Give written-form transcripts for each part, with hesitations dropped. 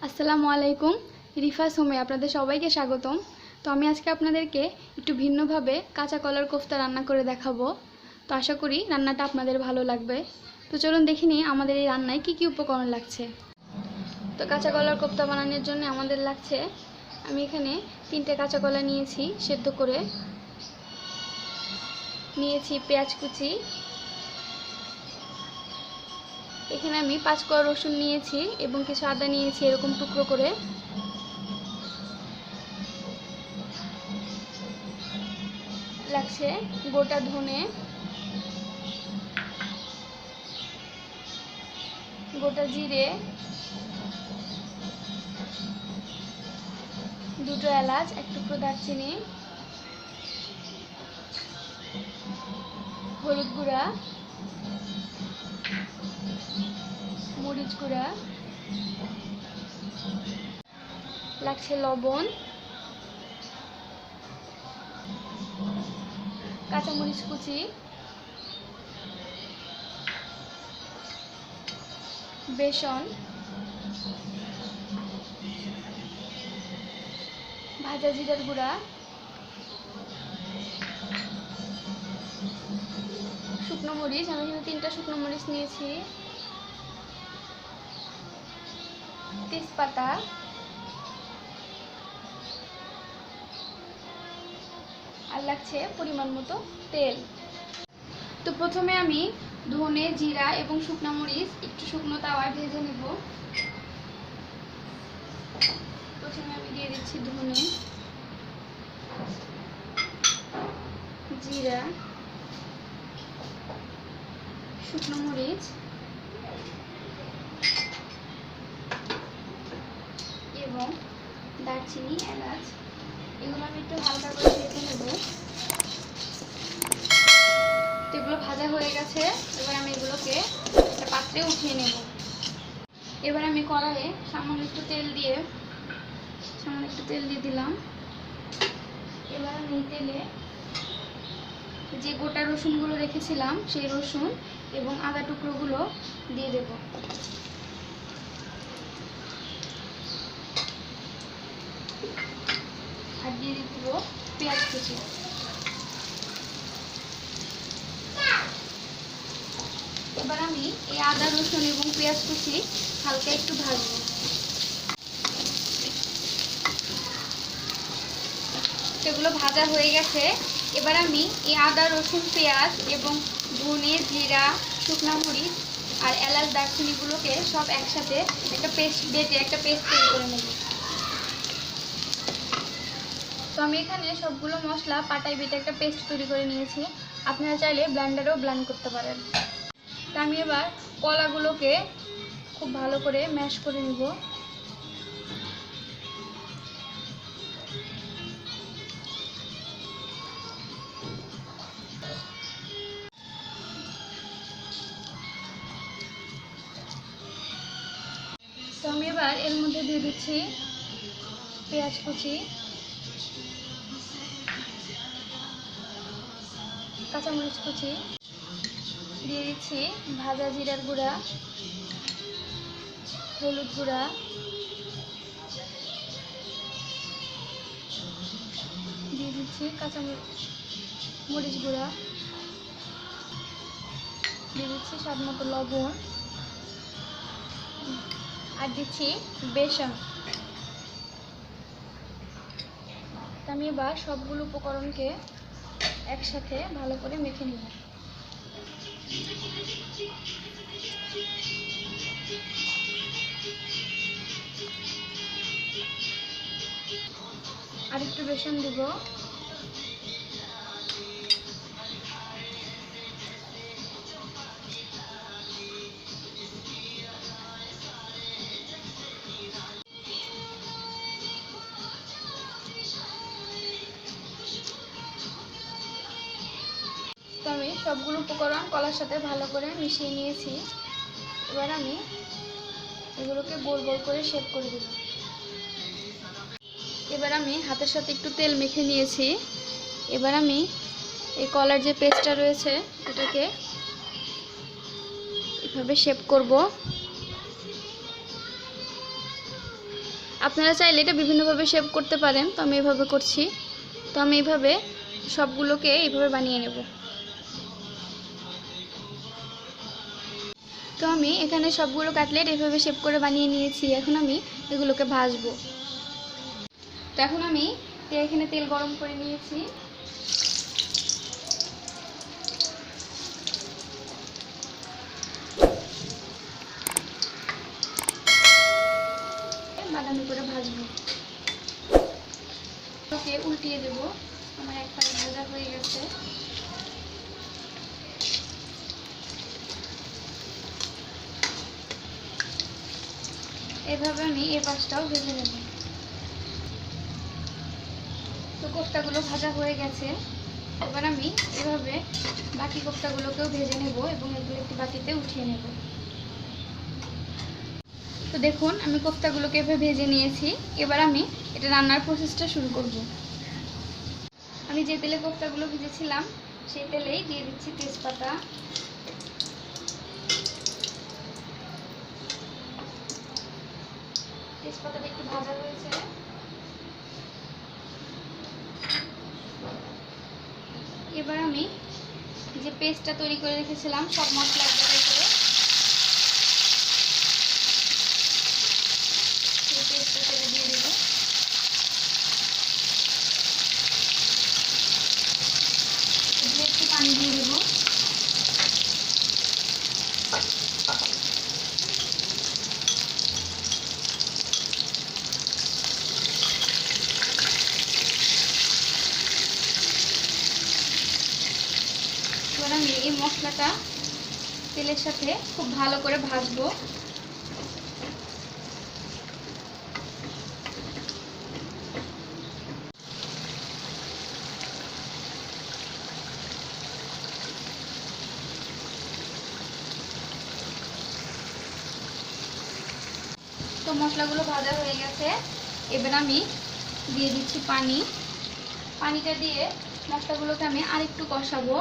আসসালামু আলাইকুম। রিফাস হোমে আপনাদের সবাইকে স্বাগতম। তো আমি আজকে আপনাদেরকে একটু ভিন্নভাবে কাঁচা কলার কোফতা রান্না করে দেখাবো। তো আশা করি রান্নাটা আপনাদের ভালো লাগবে। তো চলুন দেখে নিই আমাদের এই রান্নায় কি কি উপকরণ লাগছে। তো কাঁচা কলার কোফতা বানানোর জন্য আমাদের লাগছে, আমি এখানে 3টে কাঁচা কলা নিয়েছি, সেদ্ধ করে নিয়েছি পেঁয়াজ কুচি। এখানে আমি 5 কোয়া রসুন নিয়েছি এবং কিছু আদা নিয়েছি এরকম টুকরো করে। লাগছে গোটা ধনে, গোটা জিরে, 2টো এলাচ, 1 টুকরো দারচিনি, হলুদ গুঁড়া, মরিচ গুঁড়া, লাগছে লবণ, কাঁচামরিচ কুচি, বেসন, ভাজা জিরার গুঁড়া, শুকনো মরিচ, আমি এখানে 3টা শুকনো মরিচ নিয়েছি, তেজপাতা, আর লাগছে পরিমাণ মতো তেল। তো প্রথমে আমি ধনে, জিরা এবং শুকনো মরিচ একটু শুকনো তাওয়ায় ভেজে নেব। প্রথমে আমি দিয়ে দিচ্ছি ধনে, জিরা, শুকনো মরিচ এবং দারচিনি, এলাচ, এগুলো আমি একটু হালকা করে ভেজে নেব। এগুলো ভাজা হয়ে গেছে, এবার আমি এগুলোকে একটা পাত্রে উঠিয়ে নেব। এবার আমি কড়াইয়ে সামান্য একটু তেল দিয়ে দিলাম। এবার আমি তেলে যে গোটা রসুনগুলো রেখেছিলাম সেই রসুন এবং আদা টুকরোগুলো দিয়ে দেব। আর দিয়ে দিব পেঁয়াজ কুচি। এবার আমি এই আদা, রসুন এবং পেঁয়াজ কুচি হালকা একটু ভাজবো। সেগুলো ভাজা হয়ে গেছে। এবার আমি এই আদা, রসুন, পেঁয়াজ এবং ধনে, জিরা, শুকনো মরিচ আর এলাচ, দারচিনিগুলোকে সব একসাথে একটা পেস্ট তৈরি করে নেব। তো আমি এখানে সবগুলো মশলা পাটায় বেটে একটা পেস্ট তৈরি করে নিয়েছি। আপনারা চাইলে ব্লেন্ডারেও ব্লেন্ড করতে পারেন। তা আমি এবার কলাগুলোকে খুব ভালো করে ম্যাশ করে নিব। তো আমি এবার এর মধ্যে দিয়ে দিচ্ছি পেঁয়াজ কুচি, কাঁচামরিচ কুচি, দিয়ে দিচ্ছি ভাজা জিরার গুঁড়া, হলুদ গুঁড়া, দিয়ে দিচ্ছি মরিচ গুঁড়া, দিয়ে দিচ্ছি স্বাদ মতো লবণ, আর দিচ্ছি বেসন। আমি এবার সবগুলো উপকরণকে একসাথে ভালো করে মেখে নিব। আর একটু বেসন দিব। তো আমি সবগুলো উপকরণ কলার সাথে ভালো করে মিশিয়ে নিয়েছি। এবার আমি এগুলোকে গোল গোল করে শেপ করে দেব। এবার আমি হাতের সাথে একটু তেল মেখে নিয়েছি। এবার আমি এই কলার যে পেস্টটা রয়েছে এটাকে এভাবে শেপ করব। আপনারা চাইলে এটা বিভিন্নভাবে শেপ করতে পারেন, তো আমি এইভাবে করছি। তো আমি এইভাবে সবগুলোকে এইভাবে বানিয়ে নেব। তো আমি এখানে সবগুলো কাটলেট এইভাবে শেপ করে বানিয়ে নিয়েছি। এখন আমি এগুলোকে ভাজবো। তো এখন আমি এখানে তেল গরম করে নিয়েছি। বাদামি করে ভাজবো। ওকে উল্টিয়ে দেব। আমার এক পাশ ভাজা হয়ে গেছে। এভাবে আমি এই পাশটাও ভেজে নেব। তো কোফতাগুলো ভাজা হয়ে গেছে। এবার আমি এভাবে বাকি কোফতাগুলোকেও ভেজে নেব এবং এগুলো একটি বাটিতে উঠিয়ে নেব। তো দেখুন আমি কোফতাগুলোকে এভাবে ভেজে নিয়েছি। এবার আমি এটা রান্নার প্রসেসটা শুরু করব। আমি যে তেলে কোফতাগুলো ভেজেছিলাম সেই তেলেই দিয়ে দিচ্ছি তেজপাতা, তেজপাতাটা একটু ভাজা হয়েছে। এবার আমি যে পেস্টটা তৈরি করে রেখেছিলাম সব মশলা একসাথে করে সেই পেস্টটা তেলে দিয়ে দেব। একটু পানি দিয়ে দেব। এবার আমি এই মশলাটা তেলের সাথে খুব ভালো করে ভাজবো। তো মশলাগুলো ভাজা হয়ে গেছে। এবার আমি দিয়ে দিচ্ছি পানি। পানিটা দিয়ে মশলাগুলোকে আমি আরেকটু কষাবো।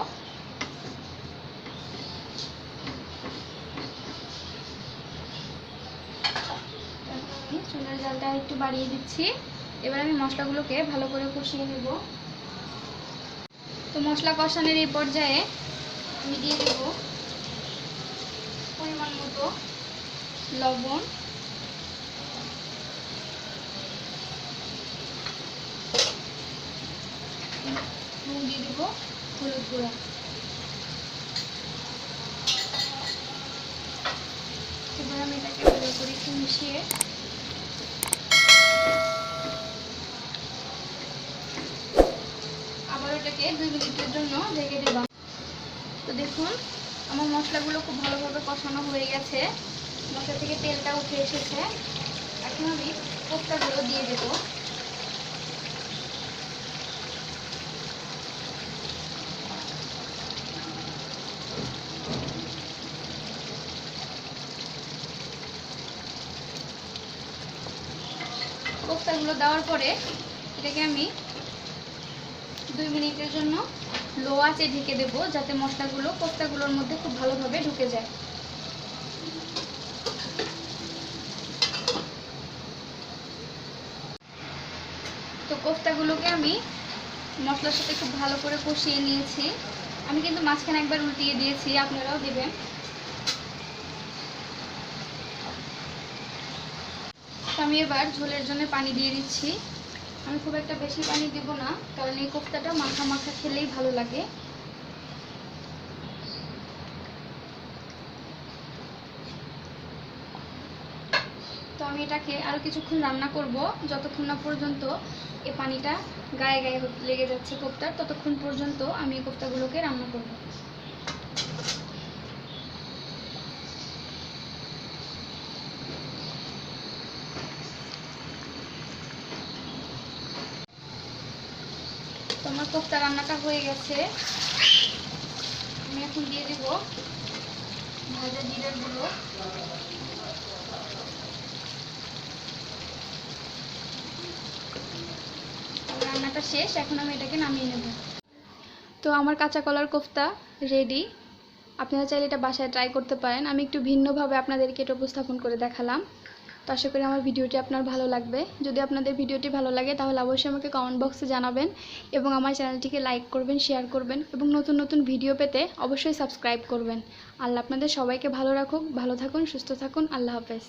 আমি চুলার জালটা একটু বাড়িয়ে দিচ্ছি। এবার আমি মশলাগুলোকে ভালো করে কষিয়ে নেব। তো মশলা কষানোর এই পর্যায়ে আমি দিয়ে দেব পরিমাণ মতো লবণ, দিয়ে দেব হলুদ গুঁড়া। এবার আমি এটাকে ভালো করে একটু মিশিয়ে আবার এটাকে 2 মিনিটের জন্য ঢেকে দেব। তো দেখুন আমার মশলাগুলো খুব ভালোভাবে কষানো হয়ে গেছে। মশলা থেকে তেলটা উঠে এসেছে। এখন আমি কোফতাগুলো দিয়ে দেব। কোফতাগুলো দেওয়ার পরে এটাকে আমি 2 মিনিটের জন্য লো আঁচে ঢেকে দেব, যাতে মশলাগুলো কোফতাগুলোর মধ্যে খুব ভালোভাবে ঢুকে যায়। তো কোফতাগুলোকে আমি মশলার সাথে খুব ভালো করে কষিয়ে নিয়েছি। আমি কিন্তু মাঝখানে একবার উল্টিয়ে দিয়েছি, আপনারাও দেবেন। তো আমি এবার ঝোলের জন্য পানি দিয়ে দিচ্ছি। আমি খুব একটা বেশি পানি দেব না, কারণ এই কোফতাটা মাখা মাখা খেলেই ভালো লাগে। তো আমি এটাকে আরও কিছুক্ষণ রান্না করব, যতক্ষণ না পর্যন্ত এই পানিটা গায়ে গায়ে লেগে যাচ্ছে কোফতার, ততক্ষণ পর্যন্ত আমি এই কোফতাগুলোকে রান্না করব। তো আমার কোফতা রান্নাটা হয়ে গেছে। আমি এখন দিয়ে দেব ভাজা জিরার গুঁড়ো, রান্নাটা শেষ। এখন আমি এটাকে নামিয়ে নেব। তো আমার কাঁচা কলার কোফতা রেডি। আপনারা চাইলে এটা বাসায় ট্রাই করতে পারেন। আমি একটু ভিন্নভাবে আপনাদেরকে এটা উপস্থাপন করে দেখালাম। তো আশা করি আমার ভিডিওটি আপনার ভালো লাগবে। যদি আপনাদের ভিডিওটি ভালো লাগে তাহলে অবশ্যই আমাকে কমেন্ট বক্সে জানাবেন এবং আমার চ্যানেলটিকে লাইক করবেন, শেয়ার করবেন এবং নতুন নতুন ভিডিও পেতে অবশ্যই সাবস্ক্রাইব করবেন। আল্লাহ আপনাদের সবাইকে ভালো রাখুক, ভালো থাকুন, সুস্থ থাকুন। আল্লাহ হাফেজ।